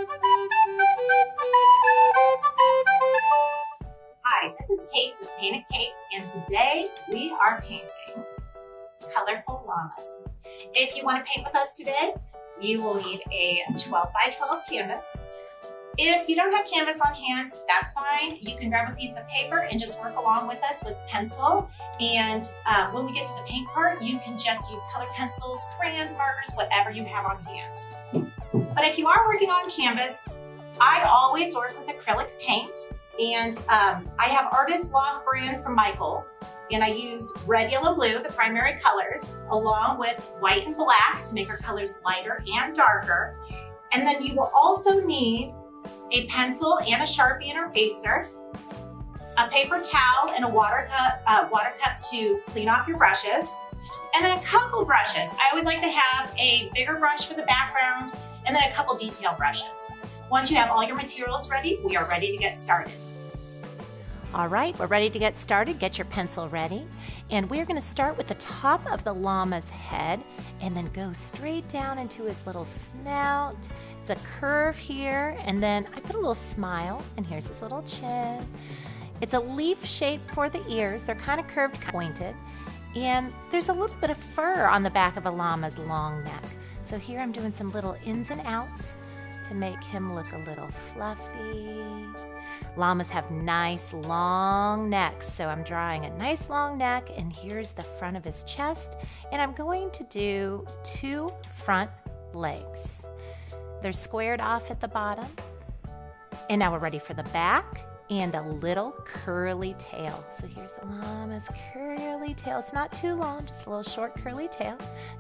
Hi, this is Kate with Paint & Kate, and today we are painting colorful llamas. If you want to paint with us today, you will need a 12 by 12 canvas. If you don't have canvas on hand, that's fine. You can grab a piece of paper and just work along with us with pencil. And when we get to the paint part, you can just use colored pencils, crayons, markers, whatever you have on hand. But if you are working on canvas, I always work with acrylic paint. And I have Artist Loft brand from Michaels, and I use red, yellow, blue, the primary colors, along with white and black to make our colors lighter and darker. And then you will also need a pencil and a Sharpie and eraser, a paper towel and a water cup to clean off your brushes, and then a couple brushes. I always like to have a bigger brush for the background and then a couple detail brushes. Once you have all your materials ready, we are ready to get started. All right, we're ready to get started. Get your pencil ready. And we're going to start with the top of the llama's head and then go straight down into his little snout. It's a curve here, and then I put a little smile, and here's his little chin. It's a leaf shape for the ears. They're kind of curved, pointed. And there's a little bit of fur on the back of a llama's long neck. So here I'm doing some little ins and outs to make him look a little fluffy. Llamas have nice long necks, so I'm drawing a nice long neck, and here's the front of his chest, and I'm going to do 2 front legs. They're squared off at the bottom, and now we're ready for the back and a little curly tail. So here's the llama's curly tail. It's not too long, just a little short curly tail.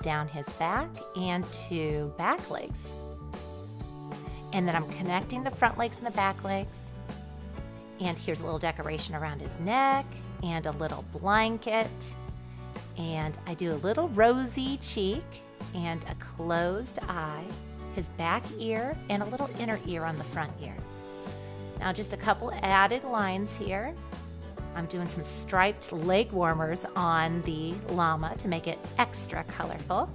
Down his back and 2 back legs. And then I'm connecting the front legs and the back legs. And here's a little decoration around his neck and a little blanket. And I do a little rosy cheek and a closed eye, his back ear, and a little inner ear on the front ear. Now just a couple added lines here. I'm doing some striped leg warmers on the llama to make it extra colorful.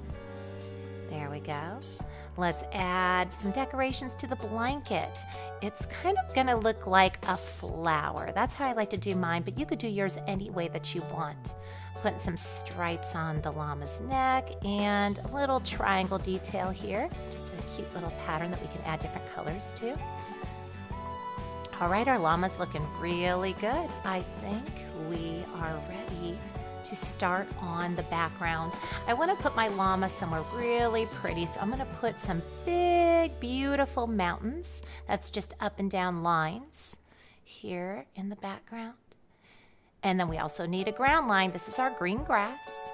There we go. Let's add some decorations to the blanket. It's kind of gonna look like a flower. That's how I like to do mine, but you could do yours any way that you want. Putting some stripes on the llama's neck and a little triangle detail here. Just a cute little pattern that we can add different colors to. All right, our llama's looking really good. I think we are ready to start on the background. I want to put my llama somewhere really pretty, so I'm going to put some big, beautiful mountains. That's just up and down lines here in the background. And then we also need a ground line. This is our green grass.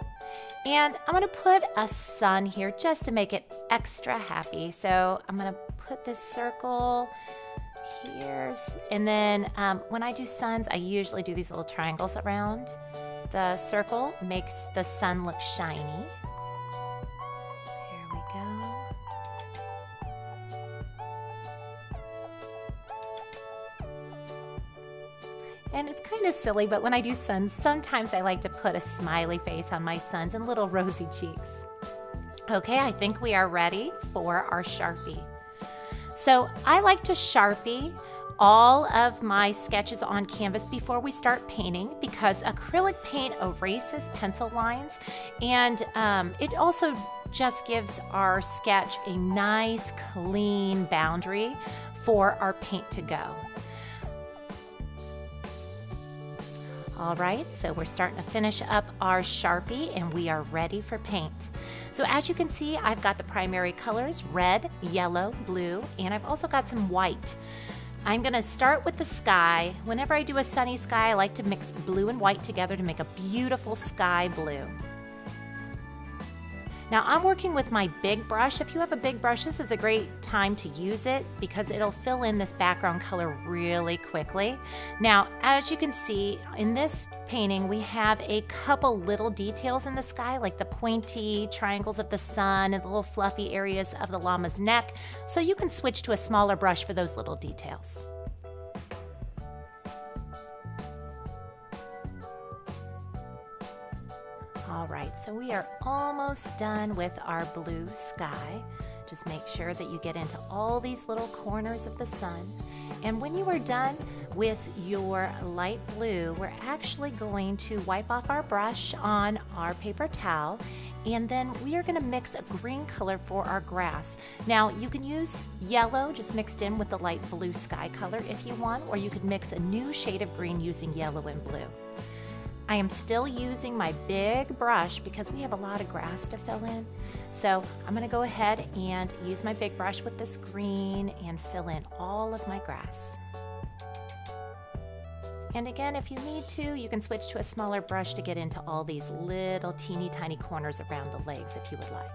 And I'm going to put a sun here just to make it extra happy. So I'm going to put this circle here. And then when I do suns, I usually do these little triangles around. The circle makes the sun look shiny. There we go. And it's kind of silly, but when I do suns, sometimes I like to put a smiley face on my suns and little rosy cheeks. Okay, I think we are ready for our Sharpie. So I like to Sharpie all of my sketches on canvas before we start painting, because acrylic paint erases pencil lines, and it also just gives our sketch a nice clean boundary for our paint to go. All right, so we're starting to finish up our Sharpie and we are ready for paint. So as you can see, I've got the primary colors, red, yellow, blue, and I've also got some white. I'm going to start with the sky. Whenever I do a sunny sky, I like to mix blue and white together to make a beautiful sky blue. Now I'm working with my big brush. If you have a big brush, this is a great time to use it because it'll fill in this background color really quickly. Now, as you can see in this painting, we have a couple little details in the sky, like the pointy triangles of the sun and the little fluffy areas of the llama's neck. So you can switch to a smaller brush for those little details. All right, so we are almost done with our blue sky. Just make sure that you get into all these little corners of the sun. And when you are done with your light blue, we're actually going to wipe off our brush on our paper towel, and then we are going to mix a green color for our grass. Now you can use yellow just mixed in with the light blue sky color if you want, or you could mix a new shade of green using yellow and blue. I am still using my big brush because we have a lot of grass to fill in. So I'm going to go ahead and use my big brush with this green and fill in all of my grass. And again, if you need to, you can switch to a smaller brush to get into all these little teeny tiny corners around the legs if you would like.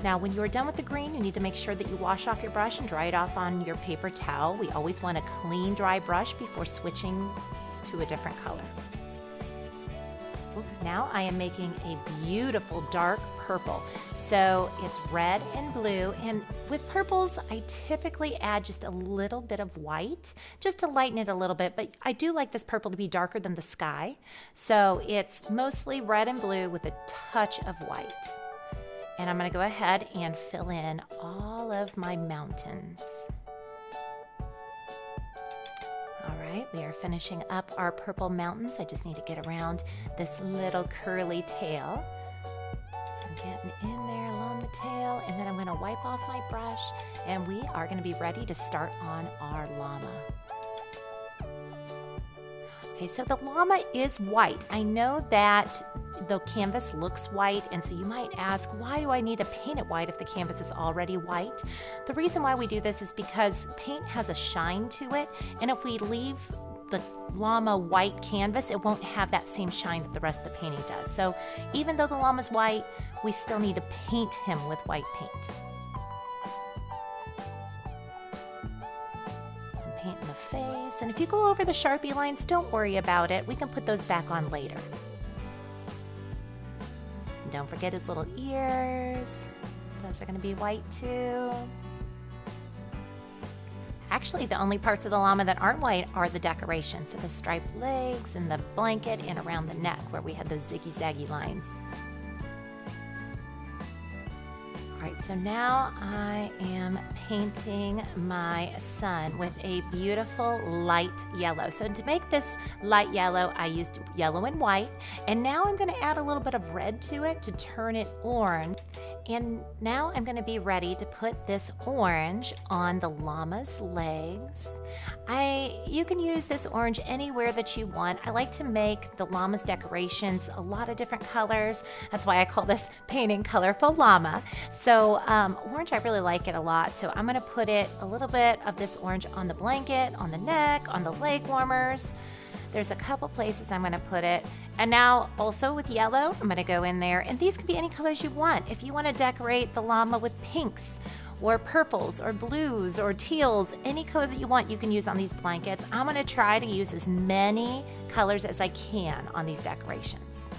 Now, when you are done with the green, you need to make sure that you wash off your brush and dry it off on your paper towel. We always want a clean, dry brush before switching to a different color. Now I am making a beautiful dark purple. So it's red and blue, and with purples I typically add just a little bit of white just to lighten it a little bit, but I do like this purple to be darker than the sky. So it's mostly red and blue with a touch of white. And I'm going to go ahead and fill in all of my mountains. All right, we are finishing up our purple mountains. I just need to get around this little curly tail. So I'm getting in there along the tail, and then I'm going to wipe off my brush, and we are going to be ready to start on our llama. Okay, so the llama is white. I know that the canvas looks white, and so you might ask, why do I need to paint it white if the canvas is already white? The reason why we do this is because paint has a shine to it, and if we leave the llama white canvas, it won't have that same shine that the rest of the painting does. So even though the llama's white, we still need to paint him with white paint. So I'm painting the face, and if you go over the Sharpie lines, don't worry about it. We can put those back on later. Don't forget his little ears. Those are going to be white too. Actually, the only parts of the llama that aren't white are the decorations. So the striped legs and the blanket and around the neck where we had those ziggy-zaggy lines. All right, so now I am painting my sun with a beautiful light yellow. So to make this light yellow, I used yellow and white, and now I'm going to add a little bit of red to it to turn it orange. And now I'm going to be ready to put this orange on the llama's legs. You can use this orange anywhere that you want. I like to make the llama's decorations a lot of different colors. That's why I call this painting Colorful Llama. So orange, I really like it a lot. So I'm going to put a little bit of this orange on the blanket, on the neck, on the leg warmers. There's a couple places I'm going to put it. And now also with yellow, I'm going to go in there. And these can be any colors you want. If you want to decorate the llama with pinks or purples or blues or teals, any color that you want, you can use on these blankets. I'm going to try to use as many colors as I can on these decorations.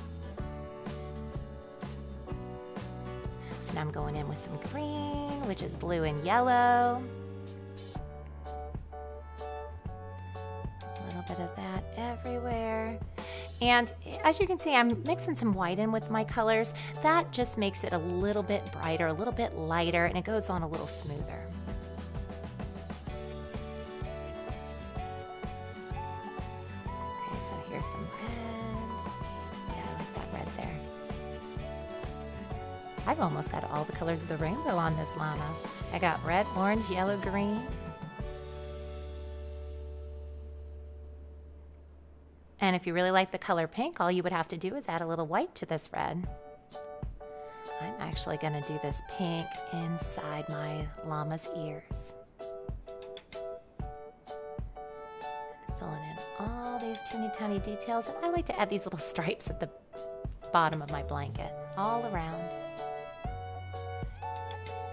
So now I'm going in with some green, which is blue and yellow. Bit of that everywhere. And as you can see, I'm mixing some white in with my colors. That just makes it a little bit brighter, a little bit lighter, and it goes on a little smoother. Okay, so here's some red. Yeah, I like that red there. I've almost got all the colors of the rainbow on this llama. I got red, orange, yellow, green. And if you really like the color pink, all you would have to do is add a little white to this red. I'm actually going to do this pink inside my llama's ears. Filling in all these teeny tiny details. And I like to add these little stripes at the bottom of my blanket, all around.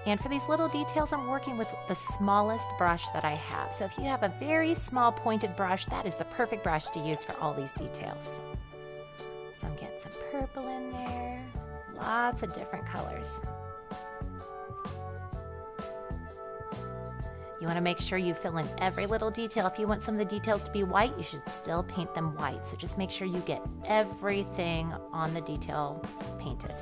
And for these little details, I'm working with the smallest brush that I have. So if you have a very small pointed brush, that is the perfect brush to use for all these details. So I'm getting some purple in there, lots of different colors. You want to make sure you fill in every little detail. If you want some of the details to be white, you should still paint them white. So just make sure you get everything on the detail painted.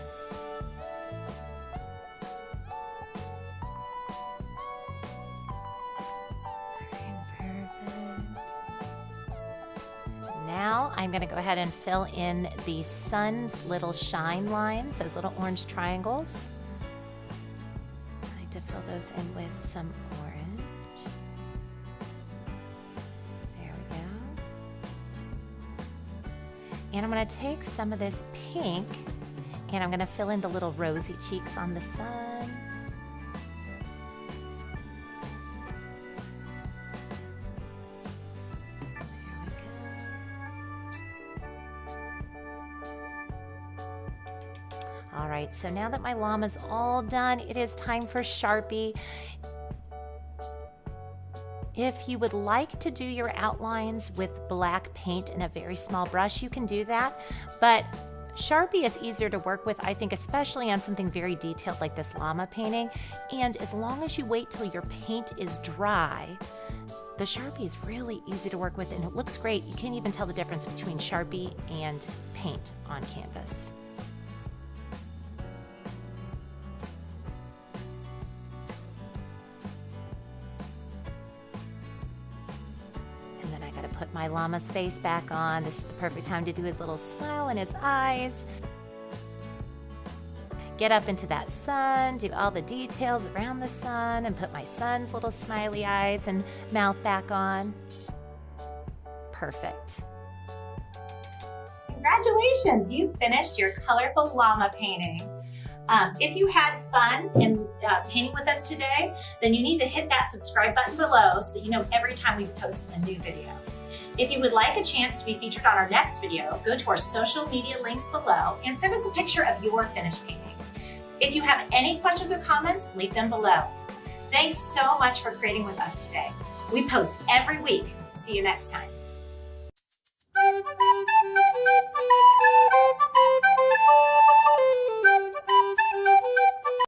now I'm going to go ahead and fill in the sun's little shine lines, those little orange triangles. I like to fill those in with some orange. There we go. And I'm going to take some of this pink and I'm going to fill in the little rosy cheeks on the sun. All right, so now that my llama's all done, it is time for Sharpie. If you would like to do your outlines with black paint and a very small brush, you can do that, but Sharpie is easier to work with, I think, especially on something very detailed like this llama painting. And as long as you wait till your paint is dry, the Sharpie is really easy to work with and it looks great. You can't even tell the difference between Sharpie and paint on canvas. Put my llama's face back on. This is the perfect time to do his little smile and his eyes. Get up into that sun, do all the details around the sun, and put my son's little smiley eyes and mouth back on. Perfect. Congratulations, you finished your colorful llama painting. If you had fun in painting with us today, then you need to hit that subscribe button below so that you know every time we post a new video. If you would like a chance to be featured on our next video, go to our social media links below and send us a picture of your finished painting. If you have any questions or comments, leave them below. Thanks so much for creating with us today. We post every week. See you next time.